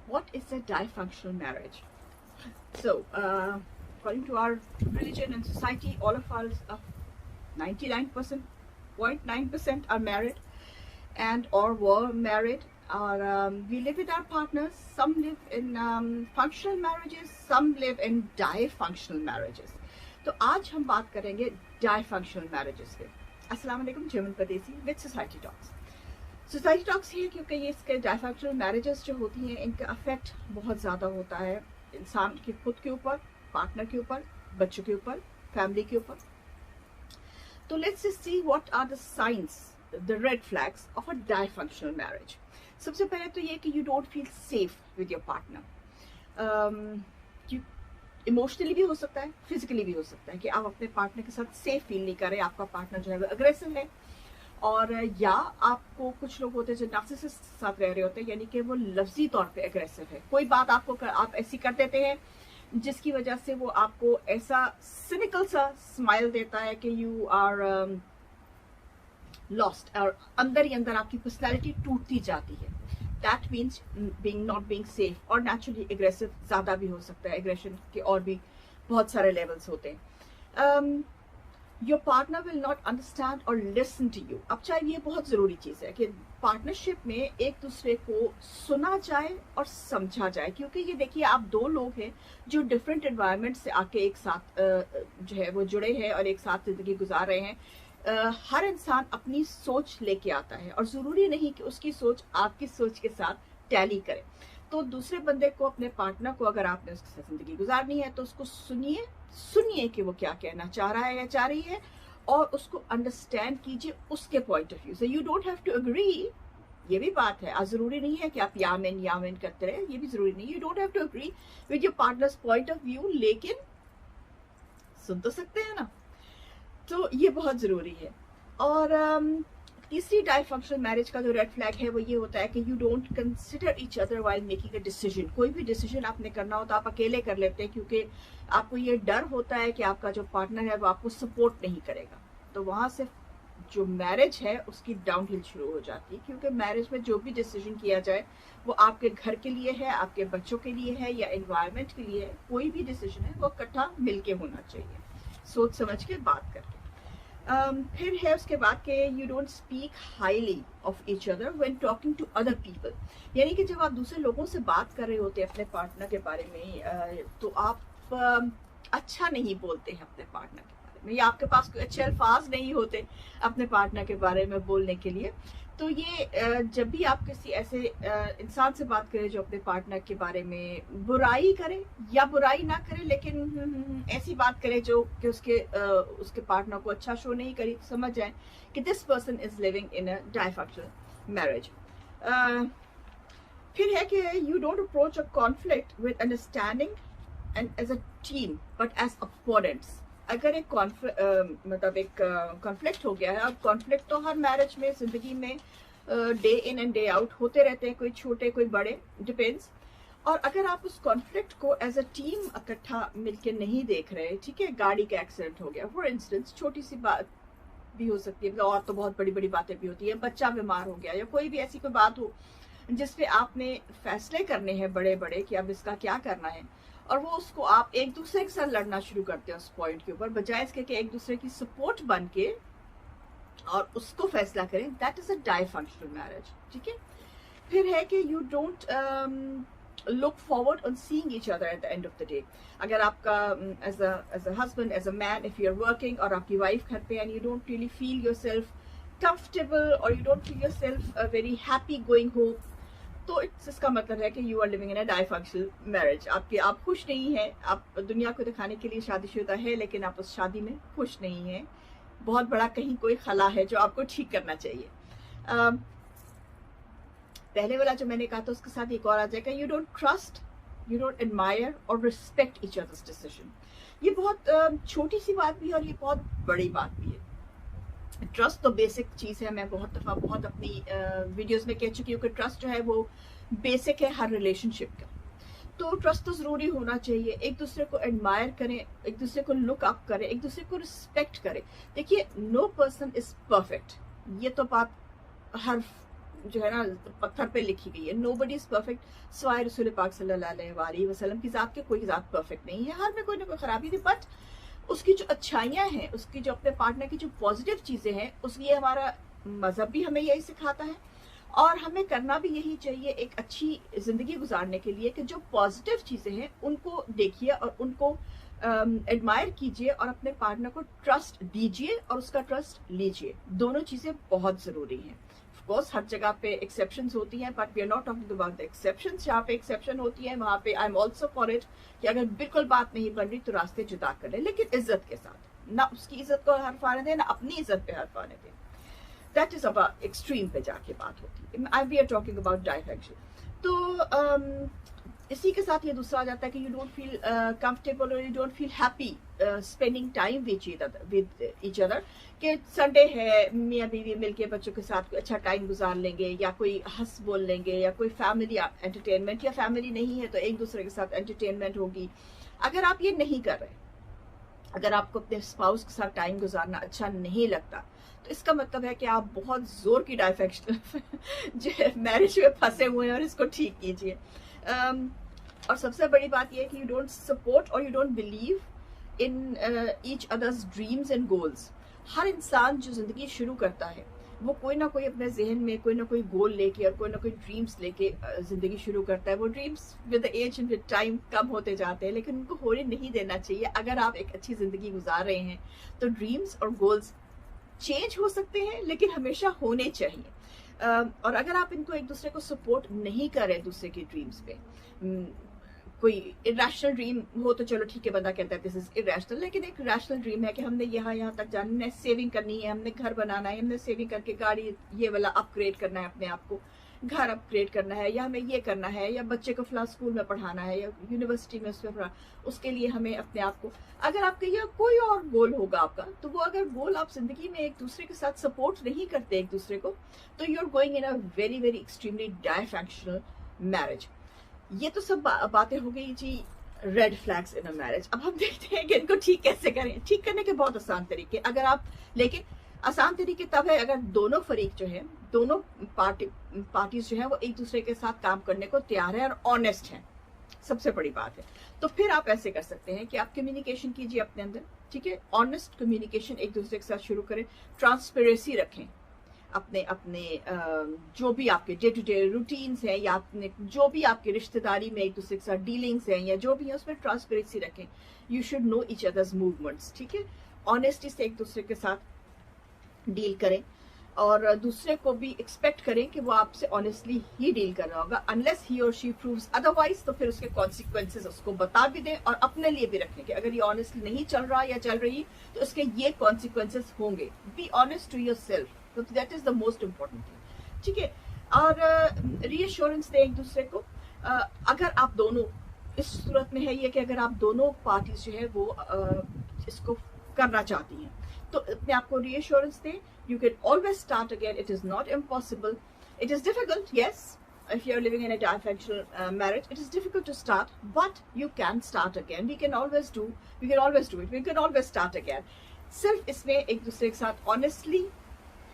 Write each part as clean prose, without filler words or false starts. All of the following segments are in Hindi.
what is a dysfunctional marriage? So, according to our religion and society, all of us, 99%, 0.9% are married and or were married. Or we live with our partners. Some live in functional marriages, some live in dysfunctional marriages. तो आज हम बात करेंगे dysfunctional marriages पे. अस्सलाम वालेकुम, जर्मन परदेसी with society talks. Society talks ये क्योंकि ये इसके डायफैक्चुअल मैरिजेस जो होती हैं इनका अफेक्ट बहुत ज़्यादा होता है इंसान के खुद के ऊपर, पार्टनर के ऊपर, बच्चों के ऊपर, फैमिली के ऊपर. तो let's see what are the science, the red flags of a dysfunctional marriage. सबसे पहले तो ये कि you don't feel safe with your partner. Emotionally भी हो सकता है, फिजिकली भी हो सकता है कि आप अपने पार्टनर के साथ सेफ फील नहीं कर रहे. आपका पार्टनर जो है वो अग्रेसिव है, और या आपको कुछ लोग होते हैं जो नार्सिसिस्ट के साथ रह रहे होते हैं, यानी कि वो लफ्जी तौर पे अग्रेसिव है. कोई बात आप ऐसी कर देते हैं जिसकी वजह से वो आपको ऐसा सिनिकल सा स्माइल देता है कि यू आर लॉस्ट, और अंदर ही अंदर आपकी पर्सनैलिटी टूटती जाती है. That means being not being safe. और नेचुरली एग्रेसिव ज़्यादा भी हो सकता है. एग्रेशन के और भी बहुत सारे लेवल्स होते हैं. Your partner will not understand और लिसन टू यू. अब चाहे ये बहुत ज़रूरी चीज़ है कि पार्टनरशिप में एक दूसरे को सुना जाए और समझा जाए, क्योंकि ये देखिए आप दो लोग हैं जो डिफरेंट एनवायरनमेंट से आके एक साथ जो है वो जुड़े हैं और एक साथ ज़िंदगी गुजार रहे हैं. हर इंसान अपनी सोच लेके आता है और ज़रूरी नहीं कि उसकी सोच आपकी सोच के साथ टैली करे. तो दूसरे बंदे को, अपने पार्टनर को, अगर आपने उसके साथ जिंदगी गुजारनी है तो उसको सुनिए कि वो क्या कहना चाह रहा है या चाह रही है, और उसको अंडरस्टैंड कीजिए उसके पॉइंट ऑफ व्यू से. You don't have to agree, ये भी बात है. जरूरी नहीं है कि आप यामेन करते रहे, ये भी जरूरी नहीं. You don't have to agree with your partner's point of view, लेकिन सुन तो सकते हैं ना. तो ये बहुत जरूरी है. और तीसरी डायफंक्शनल मैरिज का जो रेड फ्लैग है वो ये होता है कि you don't consider each other while making a decision. कोई भी डिसीजन आपने करना हो तो आप अकेले कर लेते हैं, क्योंकि आपको ये डर होता है कि आपका जो पार्टनर है वो आपको सपोर्ट नहीं करेगा. तो वहां से जो मैरिज है उसकी डाउनहिल शुरू हो जाती है, क्योंकि मैरिज में जो भी डिसीजन किया जाए वो आपके घर के लिए है, आपके बच्चों के लिए है, या एनवायरमेंट के लिए है. कोई भी डिसीजन है वो इकट्ठा मिलके होना चाहिए, सोच समझ के बात करके. फिर है उसके बाद के you don't speak highly of each other when talking to other people. यानी कि जब आप दूसरे लोगों से बात कर रहे होते हैं अपने पार्टनर के बारे में, तो आप अच्छा नहीं बोलते हैं अपने पार्टनर के बारे में, या आपके पास कोई अच्छे अल्फाज नहीं होते अपने पार्टनर के बारे में बोलने के लिए. तो ये जब भी आप किसी ऐसे इंसान से बात करें जो अपने पार्टनर के बारे में बुराई करे, या बुराई ना करे लेकिन ऐसी बात करे जो कि उसके पार्टनर को अच्छा शो नहीं करी, तो समझ जाए कि this person is living in a dysfunctional marriage. फिर है कि you don't approach a conflict with understanding and as a team but as opponents. अगर एक कॉन्फ्लिक्ट हो गया है, अब कॉन्फ्लिक्ट तो हर मैरिज में, जिंदगी में day in and day out होते रहते हैं, कोई छोटे कोई बड़े, डिपेंड्स. और अगर आप उस कॉन्फ्लिक्ट को एज अ टीम इकट्ठा मिलके नहीं देख रहे, ठीक है, गाड़ी का एक्सीडेंट हो गया फॉर इंस्टेंस, छोटी सी बात भी हो सकती है, और तो बहुत बड़ी बड़ी बातें भी होती है, बच्चा बीमार हो गया, या कोई भी ऐसी कोई बात हो जिसपे आपने फैसले करने हैं बड़े बड़े कि अब इसका क्या करना है, और वो उसको आप एक दूसरे के साथ लड़ना शुरू करते हैं उस पॉइंट के ऊपर, बजाय इसके कि एक दूसरे की सपोर्ट बन के और उसको फैसला करें. That is a dysfunctional marriage. ठीक है. फिर है कि you don't look forward on seeing each other at the end of the day. अगर आपका as a husband, as a man, if you are working और आपकी वाइफ घर पे, and you don't really feel yourself comfortable और you don't feel yourself very happy going home, तो इसका मतलब है कि you are living in a dysfunctional marriage. आप खुश नहीं है. आप दुनिया को दिखाने के लिए शादीशुदा है, लेकिन आप उस शादी में खुश नहीं है. बहुत बड़ा कहीं कोई खला है जो आपको ठीक करना चाहिए. पहले वाला जो मैंने कहा था उसके साथ एक और आ जाएगा, you don't trust, you don't admire और रिस्पेक्ट ईच अदर्स डिसीजन. ये बहुत छोटी सी बात भी है और ये बहुत बड़ी बात भी है. ट्रस्ट तो बेसिक चीज़ है. मैं बहुत दफ़ा बहुत अपनी वीडियोस में कह चुकी हूँ कि ट्रस्ट जो है वो बेसिक है हर रिलेशनशिप का. तो ट्रस्ट तो ज़रूरी होना चाहिए. एक दूसरे को एडमायर करें, एक दूसरे को लुक अप करें, एक दूसरे को रिस्पेक्ट करें. देखिए, नो पर्सन इज परफेक्ट. ये तो बात हर जो है ना पत्थर पे लिखी गई है, नोबडी इज परफेक्ट, सवाए रसूल पाक सल्लल्लाहु अलैहि वसल्लम की जात के कोई जात परफेक्ट नहीं है, हर में कोई ना कोई खराबी थी, बट उसकी जो अच्छाइयाँ हैं, उसकी जो अपने पार्टनर की जो पॉजिटिव चीजें हैं, उसकी हमारा मजहब भी हमें यही सिखाता है और हमें करना भी यही चाहिए एक अच्छी जिंदगी गुजारने के लिए, कि जो पॉजिटिव चीजें हैं उनको देखिए और उनको एडमायर कीजिए और अपने पार्टनर को ट्रस्ट दीजिए और उसका ट्रस्ट लीजिए। दोनों चीजें बहुत जरूरी हैं। ऑफ कोर्स हर जगह पे एक्सेप्शंस होती हैं, but we are not talking about the exceptions. जहाँ पे एक्सेप्शन होती है वहां पे I am also for it कि अगर बिल्कुल बात नहीं बन रही तो रास्ते जुदा कर ले, लेकिन इज्जत के साथ, ना उसकी इज्जत को हर्फ आने दें ना अपनी इज्जत पे हर्फ आने दें। दैट इज अब एक्सट्रीम पे जाके बात होती है। We are talking about dysfunction. तो इसी के साथ ये दूसरा आ जाता है कि यू डोंट फील कंफर्टेबल और you don't feel happy spending time with each other, कि संडे है मियाँ बीवी मिलके बच्चों के साथ कोई अच्छा टाइम गुजार लेंगे या कोई हंस बोल लेंगे या कोई फैमिली एंटरटेनमेंट, या फैमिली नहीं है तो एक दूसरे के साथ एंटरटेनमेंट होगी। अगर आप ये नहीं कर रहे, अगर आपको अपने स्पाउस के साथ टाइम गुजारना अच्छा नहीं लगता, तो इसका मतलब है कि आप बहुत जोर की डायफेक्शन जो मैरिज में फंसे हुए हैं और इसको ठीक कीजिए। और सबसे बड़ी बात यह है कि यू डोंट सपोर्ट और you don't believe in each others dreams and goals. हर इंसान जो जिंदगी शुरू करता है वो कोई ना कोई अपने जहन में कोई ना कोई गोल लेके और कोई ना कोई ड्रीम्स लेके जिंदगी शुरू करता है। वो dreams with age and with time कम होते जाते हैं, लेकिन उनको होने नहीं देना चाहिए। अगर आप एक अच्छी जिंदगी गुजार रहे हैं तो ड्रीम्स और गोल्स चेंज हो सकते हैं, लेकिन हमेशा होने चाहिए। और अगर आप इनको एक दूसरे को सपोर्ट नहीं कर रहे दूसरे की ड्रीम्स पे, कोई इरेशनल ड्रीम हो तो चलो ठीक है, बंदा कहता है दिस इज इरेशनल, लेकिन एक रैशनल ड्रीम है कि हमने यहाँ तक जाना, हमने सेविंग करनी है, हमने घर बनाना है, हमने सेविंग करके गाड़ी ये वाला अपग्रेड करना है, अपने आप को घर अपग्रेड करना है, या हमें ये करना है, या बच्चे को फला स्कूल में पढ़ाना है या यूनिवर्सिटी में उसमें पढ़ा, उसके लिए हमें अपने आप को, अगर आपका यह कोई और गोल होगा आपका, तो वो अगर गोल आप जिंदगी में एक दूसरे के साथ सपोर्ट नहीं करते एक दूसरे को, तो you are going in a very very extremely dysfunctional marriage. ये तो सब बातें हो गई जी red flags in a marriage. अब हम देखते हैं कि इनको ठीक कैसे करें। ठीक करने के बहुत आसान तरीके, अगर आप, लेकिन आसान तरीके तब है अगर दोनों फरीक जो है, दोनों पार्टीज जो है वो एक दूसरे के साथ काम करने को तैयार है और ऑनेस्ट है, सबसे बड़ी बात है। तो फिर आप ऐसे कर सकते हैं कि आप कम्युनिकेशन कीजिए अपने अंदर, ठीक है, ऑनेस्ट कम्युनिकेशन एक दूसरे के साथ शुरू करें, ट्रांसपेरेंसी रखें अपने अपने जो भी आपके डे टू डे रूटीन्स हैं, या अपने जो भी आपकी रिश्तेदारी में एक दूसरे के साथ डीलिंग्स हैं या जो भी है, उसमें ट्रांसपेरेंसी रखें। You should know each others movements, ठीक है, ऑनेस्टी से एक दूसरे के साथ डील करें और दूसरे को भी एक्सपेक्ट करें कि वो आपसे ऑनेस्टली ही डील कर रहा होगा। अनलेस ही और शी प्रूव्स अदरवाइज, तो फिर उसके कॉन्सिक्वेंसेस उसको बता भी दें और अपने लिए भी रखें कि अगर ये ऑनेस्टली नहीं चल रहा या चल रही तो इसके ये कॉन्सिक्वेंसेस होंगे। Be honest to yourself, तो that is the most important thing, ठीक है। और रीअश्योरेंस दें एक दूसरे को। अगर आप दोनों, इस सूरत में है ये कि अगर आप दोनों पार्टीज जो है वो इसको करना चाहती हैं, तो अपने आप को रीअश्योरेंस दें। You can always start again. It is not impossible. It is difficult, yes. If you are living in a dysfunctional marriage, it is difficult to start, but you can start again. We can always do it. We can always start again. सिर्फ इसमें एक दूसरे के साथ honestly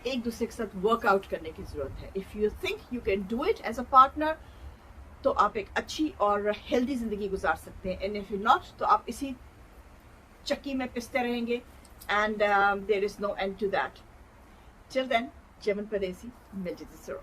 एक दूसरे के साथ workout करने की जरूरत है। If you think you can do it as a partner, तो आप एक अच्छी और healthy जिंदगी गुजार सकते हैं। And if you not, तो आप इसी चक्की में पिसते रहेंगे, and there is no end to that. Till then, Jevan Padesi, Majid Isro.